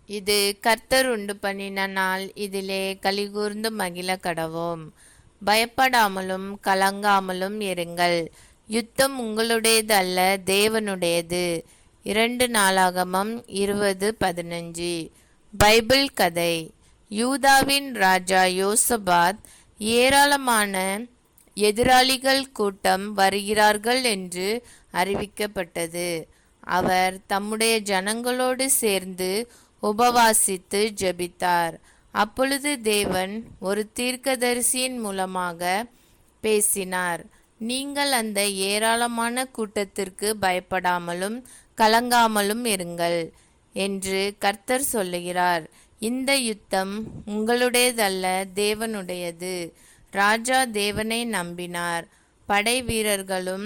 இது கர்த்தர் உண்டு பண்ணின நாள், இதிலே கலிகூர்ந்து மகிழ கடவோம். பயப்படாமலும் கலங்காமலும் இருங்கள். யுத்தம் உங்களுடையது அல்ல, தேவனுடையது. 2 நாளாகமம் 20:15. பைபிள் கதை. யூதாவின் ராஜா யோசபாத் ஏராளமான எதிராளிகள் கூட்டம் வருகிறார்கள் என்று அறிவிக்கப்பட்டது. அவர் தம்முடைய ஜனங்களோடு சேர்ந்து உபவாசித்து ஜெபித்தார். அப்பொழுது தேவன் ஒரு தீர்க்கதரிசியின் மூலமாக பேசினார். நீங்கள் அந்த ஏராளமான கூட்டத்திற்கு பயப்படாமலும் கலங்காமலும் இருங்கள் என்று கர்த்தர் சொல்லுகிறார். இந்த யுத்தம் உங்களுடையதல்ல, தேவனுடையது. ராஜா தேவனை நம்பினார். படை வீரர்களும்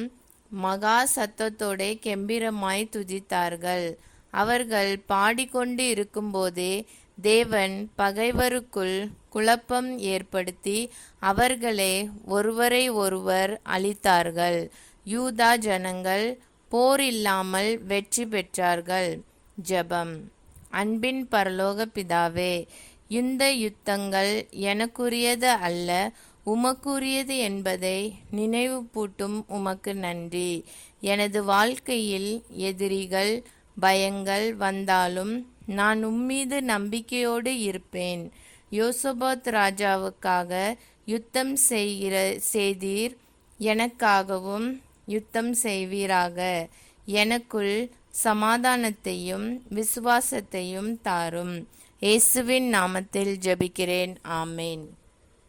மகா சத்தத்தோடே கெம்பீரமாய் துதித்தார்கள். அவர்கள் பாடிக்கொண்டு இருக்கும்போதே தேவன் பகைவருக்குள் குழப்பம் ஏற்படுத்தி அவர்களே ஒருவரை ஒருவர் அழித்தார்கள். யூதா ஜனங்கள் போர் இல்லாமல் வெற்றி பெற்றார்கள். ஜெபம். அன்பின் பரலோக பிதாவே, இந்த யுத்தங்கள் எனக்குரியது அல்ல, உமக்குரியது என்பதை நினைவுபூட்டும் உமக்கு நன்றி. எனது வாழ்க்கையில் எதிரிகள் பயங்கள் வந்தாலும் நான் உம்மீது நம்பிக்கையோடு இருப்பேன். யோசபாத் ராஜாவுக்காக யுத்தம் செய்தீர், எனக்காகவும் யுத்தம் செய்வீராக. எனக்குள் சமாதானத்தையும் விசுவாசத்தையும் தாரும். இயேசுவின் நாமத்தில் ஜெபிக்கிறேன். ஆமேன்.